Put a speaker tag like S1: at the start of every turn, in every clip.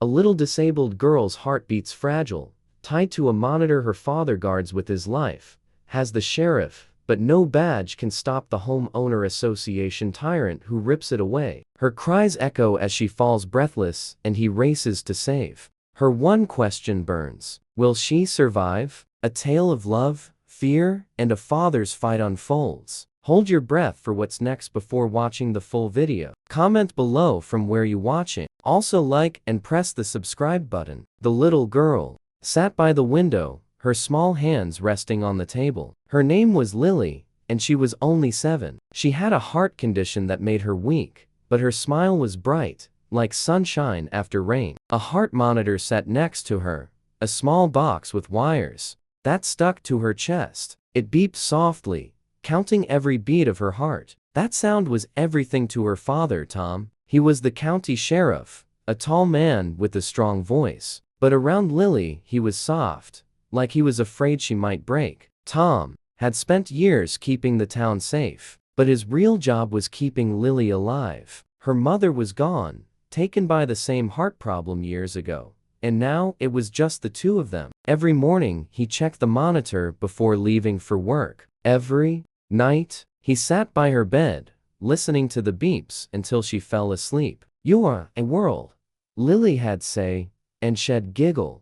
S1: A little disabled girl's heart beats fragile, tied to a monitor her father guards with his life. Has the sheriff, but no badge can stop the homeowner association tyrant who rips it away. Her cries echo as she falls breathless and he races to save. Her one question burns. Will she survive? A tale of love, fear, and a father's fight unfolds. Hold your breath for what's next before watching the full video. Comment below from where you watching. Also like and press the subscribe button. The little girl sat by the window, her small hands resting on the table. Her name was Lily, and she was only 7. She had a heart condition that made her weak, but her smile was bright, like sunshine after rain. A heart monitor sat next to her, a small box with wires that stuck to her chest. It beeped softly, counting every beat of her heart. That sound was everything to her father, Tom. He was the county sheriff, a tall man with a strong voice. But around Lily, he was soft, like he was afraid she might break. Tom had spent years keeping the town safe, but his real job was keeping Lily alive. Her mother was gone, taken by the same heart problem years ago, and now it was just the two of them. Every morning, he checked the monitor before leaving for work. Every night, he sat by her bed, listening to the beeps until she fell asleep. "You're a world," Lily had say, and Shed giggle,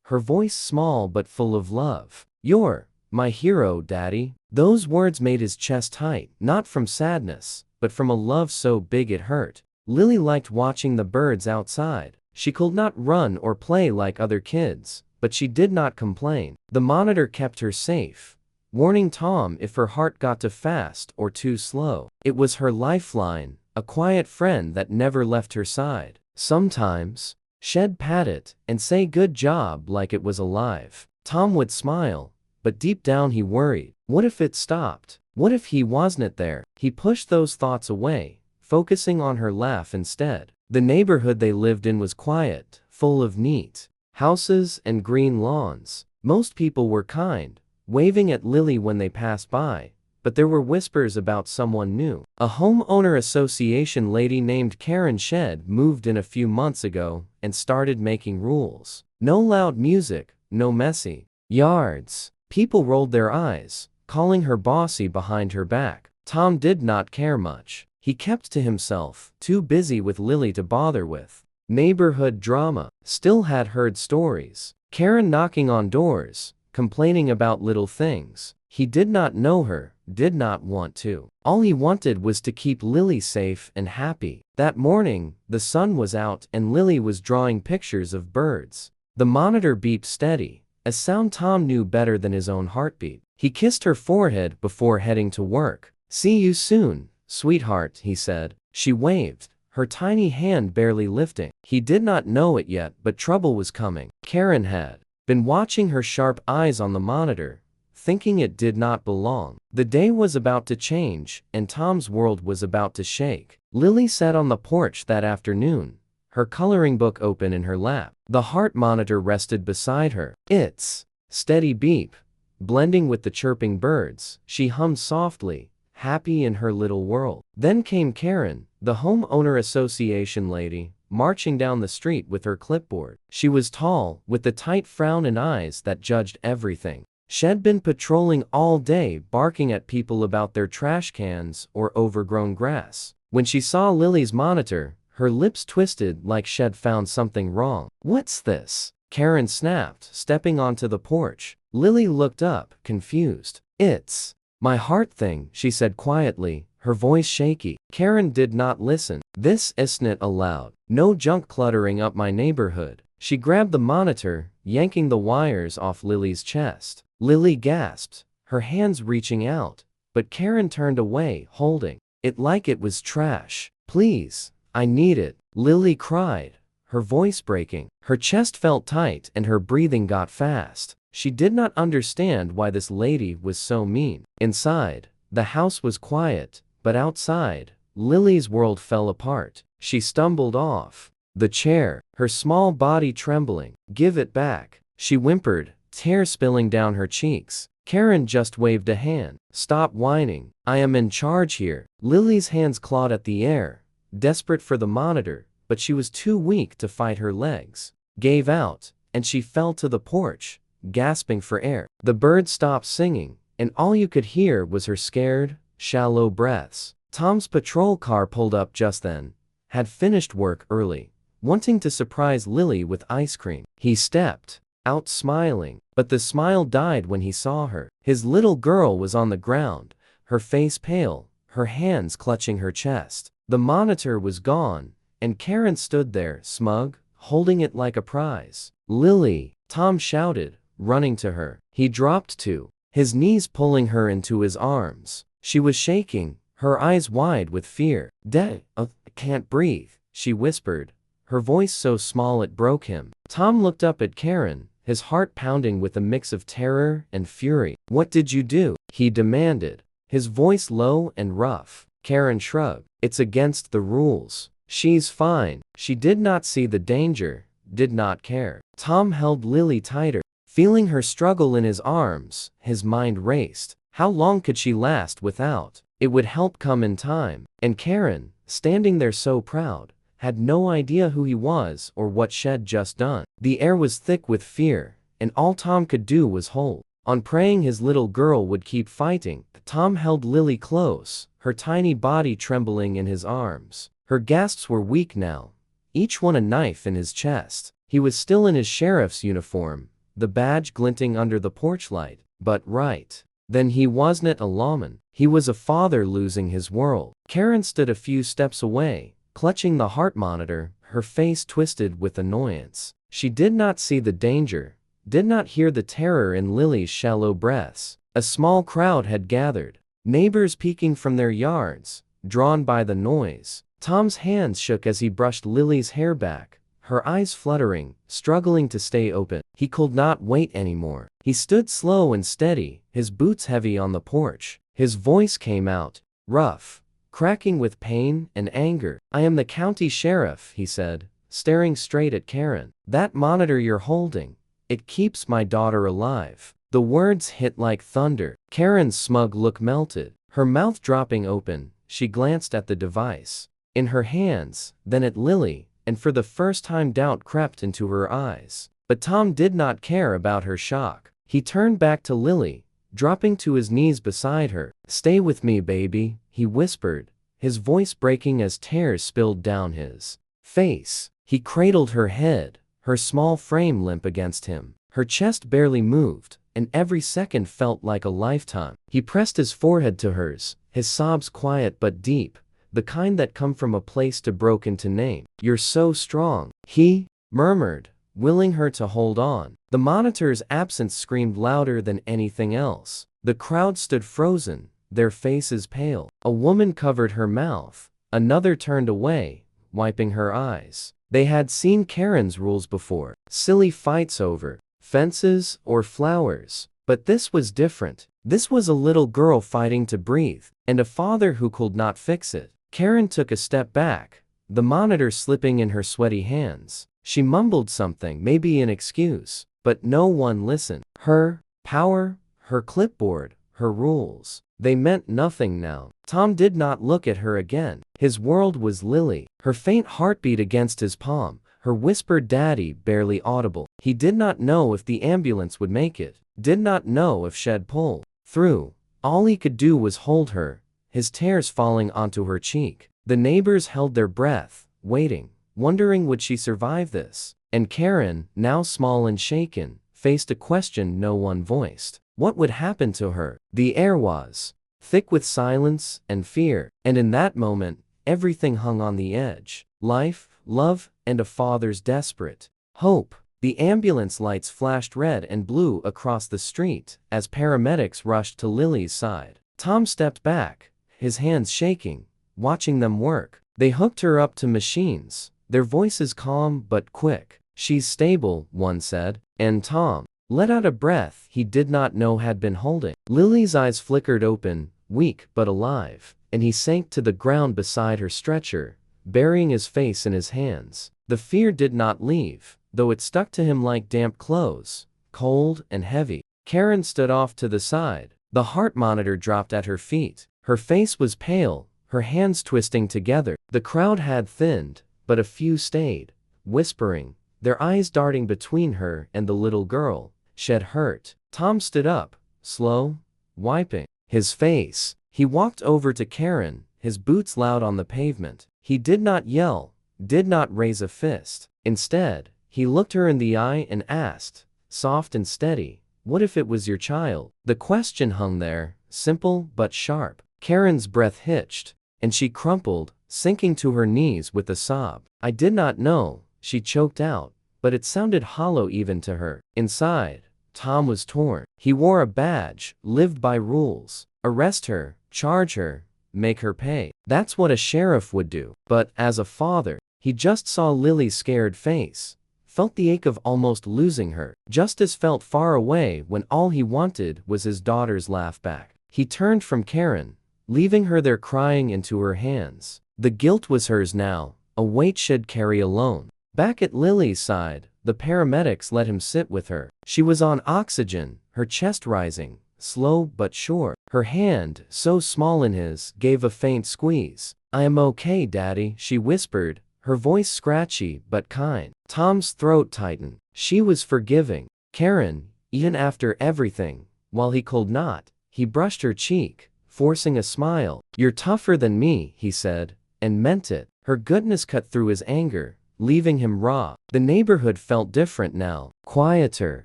S1: her voice small but full of love. "You're my hero, Daddy." Those words made his chest tight, not from sadness, but from a love so big it hurt. Lily liked watching the birds outside. She could not run or play like other kids, but she did not complain. The monitor kept her safe, warning Tom if her heart got too fast or too slow. It was her lifeline, a quiet friend that never left her side. Sometimes, Shed pat it and say good job like it was alive. Tom would smile, but deep down he worried. What if it stopped? What if he wasn't there? He pushed those thoughts away, focusing on her laugh instead. The neighborhood they lived in was quiet, full of neat houses and green lawns. Most people were kind, waving at Lily when they passed by, but there were whispers about someone new. A homeowner association lady named Karen Shed moved in a few months ago and started making rules. No loud music, no messy yards. People rolled their eyes, calling her bossy behind her back. Tom did not care much. He kept to himself, too busy with Lily to bother with neighborhood drama. Still had heard stories. Karen knocking on doors, complaining about little things. He did not know her, did not want to. All he wanted was to keep Lily safe and happy. That morning, the sun was out and Lily was drawing pictures of birds. The monitor beeped steady, a sound Tom knew better than his own heartbeat. He kissed her forehead before heading to work. "See you soon, sweetheart," he said. She waved, her tiny hand barely lifting. He did not know it yet, but trouble was coming. Karen had been watching her sharp eyes on the monitor, thinking it did not belong. The day was about to change, and Tom's world was about to shake. Lily sat on the porch that afternoon, her coloring book open in her lap. The heart monitor rested beside her. Its steady beep, blending with the chirping birds, she hummed softly, happy in her little world. Then came Karen, the homeowner association lady, marching down the street with her clipboard. She was tall, with the tight frown and eyes that judged everything. She'd been patrolling all day, barking at people about their trash cans or overgrown grass. When she saw Lily's monitor, her lips twisted like she'd found something wrong. "What's this?" Karen snapped, stepping onto the porch. Lily looked up, confused. "It's my heart thing," she said quietly, her voice shaky. Karen did not listen. "This isn't allowed. No junk cluttering up my neighborhood." She grabbed the monitor, yanking the wires off Lily's chest. Lily gasped, her hands reaching out, but Karen turned away, holding it like it was trash. "Please, I need it," Lily cried, her voice breaking. Her chest felt tight and her breathing got fast. She did not understand why this lady was so mean. Inside, the house was quiet, but outside, Lily's world fell apart. She stumbled off the chair, her small body trembling. "Give it back," she whimpered, tears spilling down her cheeks. Karen just waved a hand. "Stop whining. I am in charge here." Lily's hands clawed at the air, desperate for the monitor, but she was too weak to fight. Her legs gave out, and she fell to the porch, gasping for air. The bird stopped singing, and all you could hear was her scared, shallow breaths. Tom's patrol car pulled up just then, had finished work early, wanting to surprise Lily with ice cream. He stepped out smiling, but the smile died when he saw her. His little girl was on the ground, her face pale, her hands clutching her chest. The monitor was gone, and Karen stood there, smug, holding it like a prize. "Lily!" Tom shouted, running to her. He dropped to his knees, pulling her into his arms. She was shaking, her eyes wide with fear. "Dad, I can't breathe," she whispered, her voice so small it broke him. Tom looked up at Karen, his heart pounding with a mix of terror and fury. "What did you do?" he demanded, his voice low and rough. Karen shrugged. "It's against the rules. She's fine." She did not see the danger, did not care. Tom held Lily tighter, feeling her struggle in his arms. His mind raced. How long could she last without? It would help come in time. And Karen, standing there so proud, had no idea who he was or what she'd just done. The air was thick with fear, and all Tom could do was hold on, praying his little girl would keep fighting. Tom held Lily close, her tiny body trembling in his arms. Her gasps were weak now, each one a knife in his chest. He was still in his sheriff's uniform, the badge glinting under the porch light. But right then he wasn't a lawman. He was a father losing his world. Karen stood a few steps away, clutching the heart monitor, her face twisted with annoyance. She did not see the danger, did not hear the terror in Lily's shallow breaths. A small crowd had gathered, neighbors peeking from their yards, drawn by the noise. Tom's hands shook as he brushed Lily's hair back, her eyes fluttering, struggling to stay open. He could not wait anymore. He stood slow and steady, his boots heavy on the porch. His voice came out, rough, cracking with pain and anger. "I am the county sheriff," he said, staring straight at Karen. "That monitor you're holding, it keeps my daughter alive." The words hit like thunder. Karen's smug look melted, her mouth dropping open. She glanced at the device in her hands, then at Lily, and for the first time doubt crept into her eyes. But Tom did not care about her shock. He turned back to Lily, dropping to his knees beside her. "Stay with me, baby," he whispered, his voice breaking as tears spilled down his face. He cradled her head, her small frame limp against him. Her chest barely moved, and every second felt like a lifetime. He pressed his forehead to hers, his sobs quiet but deep, the kind that come from a place too broken to name. "You're so strong," he murmured, willing her to hold on. The monitor's absence screamed louder than anything else. The crowd stood frozen, their faces pale. A woman covered her mouth, another turned away, wiping her eyes. They had seen Karen's rules before, silly fights over fences or flowers. But this was different. This was a little girl fighting to breathe, and a father who could not fix it. Karen took a step back, the monitor slipping in her sweaty hands. She mumbled something, maybe an excuse, but no one listened. Her power, her clipboard, her rules, they meant nothing now. Tom did not look at her again. His world was Lily, her faint heartbeat against his palm, her whispered "daddy" barely audible. He did not know if the ambulance would make it, did not know if she'd pull through. All he could do was hold her, his tears falling onto her cheek. The neighbors held their breath, waiting, wondering would she survive this. And Karen, now small and shaken, faced a question no one voiced. What would happen to her? The air was thick with silence and fear, and in that moment, everything hung on the edge. Life, love, and a father's desperate hope. The ambulance lights flashed red and blue across the street as paramedics rushed to Lily's side. Tom stepped back, his hands shaking, watching them work. They hooked her up to machines, their voices calm but quick. "She's stable," one said, and Tom let out a breath he did not know had been holding. Lily's eyes flickered open, weak but alive, and he sank to the ground beside her stretcher, burying his face in his hands. The fear did not leave, though it stuck to him like damp clothes, cold and heavy. Karen stood off to the side. The heart monitor dropped at her feet. Her face was pale, her hands twisting together. The crowd had thinned, but a few stayed, whispering, their eyes darting between her and the little girl. Shed hurt. Tom stood up, slow, wiping his face. He walked over to Karen, his boots loud on the pavement. He did not yell, did not raise a fist. Instead, he looked her in the eye and asked, soft and steady, "What if it was your child?" The question hung there, simple but sharp. Karen's breath hitched, and she crumpled, sinking to her knees with a sob. "I did not know," she choked out, but it sounded hollow even to her. Inside, Tom was torn. He wore a badge, lived by rules. Arrest her, charge her, make her pay. That's what a sheriff would do. But as a father, he just saw Lily's scared face, felt the ache of almost losing her. Justice felt far away when all he wanted was his daughter's laugh back. He turned from Karen, leaving her there crying into her hands. The guilt was hers now, a weight she'd carry alone. Back at Lily's side, the paramedics let him sit with her. She was on oxygen, her chest rising, slow but sure. Her hand, so small in his, gave a faint squeeze. "I am okay, Daddy," she whispered, her voice scratchy but kind. Tom's throat tightened. She was forgiving. Karen, even after everything, while he could not, he brushed her cheek, forcing a smile. "You're tougher than me," he said, and meant it. Her goodness cut through his anger, leaving him raw. The neighborhood felt different now, quieter.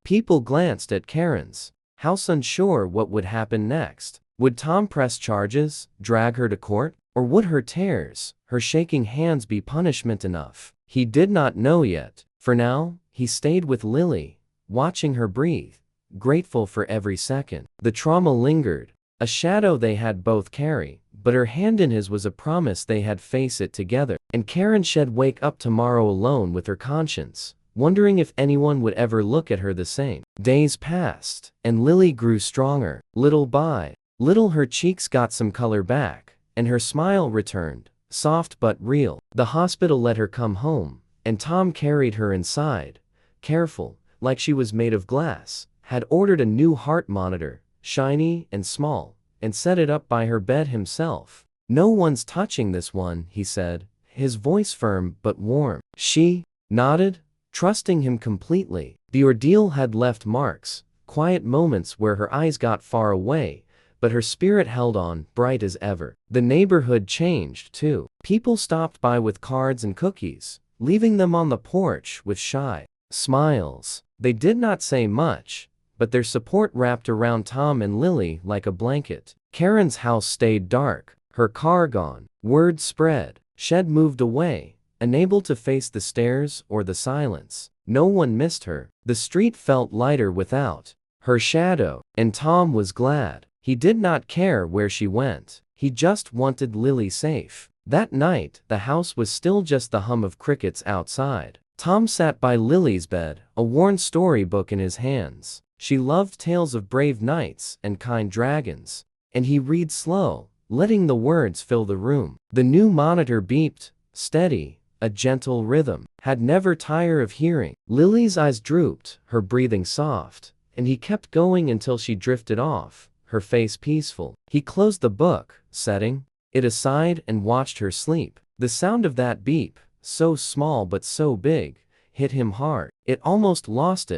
S1: People glanced at Karen's house, unsure what would happen next. Would Tom press charges, drag her to court, or would her tears, her shaking hands be punishment enough? He did not know yet. For now, he stayed with Lily, watching her breathe, grateful for every second. The trauma lingered, a shadow they had both carry, but her hand in his was a promise they had face it together. And Karen shed wake up tomorrow alone with her conscience, wondering if anyone would ever look at her the same. Days passed, and Lily grew stronger. Little by little her cheeks got some color back, and her smile returned, soft but real. The hospital let her come home, and Tom carried her inside, careful, like she was made of glass, had ordered a new heart monitor, shiny and small, and set it up by her bed himself. "No one's touching this one," he said, his voice firm but warm. She nodded, trusting him completely. The ordeal had left marks, quiet moments where her eyes got far away, but her spirit held on, bright as ever. The neighborhood changed, too. People stopped by with cards and cookies, leaving them on the porch with shy smiles. They did not say much, but their support wrapped around Tom and Lily like a blanket. Karen's house stayed dark, her car gone. Word spread. Shed moved away, unable to face the stairs or the silence. No one missed her. The street felt lighter without her shadow, and Tom was glad. He did not care where she went. He just wanted Lily safe. That night, the house was still just the hum of crickets outside. Tom sat by Lily's bed, a worn storybook in his hands. She loved tales of brave knights and kind dragons, and he read slow, letting the words fill the room. The new monitor beeped, steady, a gentle rhythm. Had never tired of hearing. Lily's eyes drooped, her breathing soft, and he kept going until she drifted off, her face peaceful. He closed the book, setting it aside, and watched her sleep. The sound of that beep, so small but so big, hit him hard. It almost lost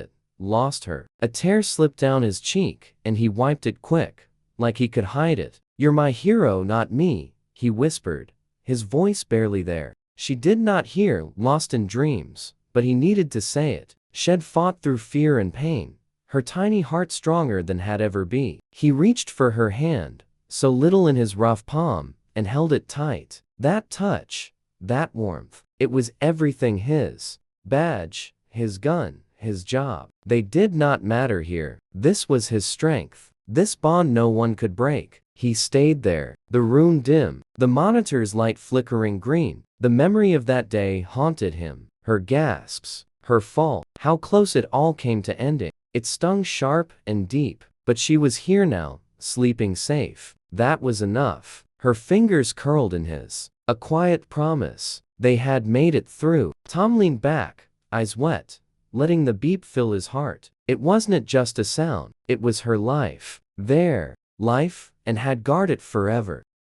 S1: her. A tear slipped down his cheek, and he wiped it quick, like he could hide it. "You're my hero, not me," he whispered, his voice barely there. She did not hear, lost in dreams, but he needed to say it. Shed fought through fear and pain, her tiny heart stronger than had ever been. He reached for her hand, so little in his rough palm, and held it tight. That touch, that warmth, it was everything his. Badge, his gun, his job. They did not matter here. This was his strength. This bond no one could break. He stayed there, the room dim, the monitor's light flickering green. The memory of that day haunted him. Her gasps, her fall, how close it all came to ending. It stung sharp and deep, but she was here now, sleeping safe. That was enough. Her fingers curled in his. A quiet promise. They had made it through. Tom leaned back, eyes wet, letting the beep fill his heart. It wasn't just a sound, it was her life. Their life, and had guarded it forever.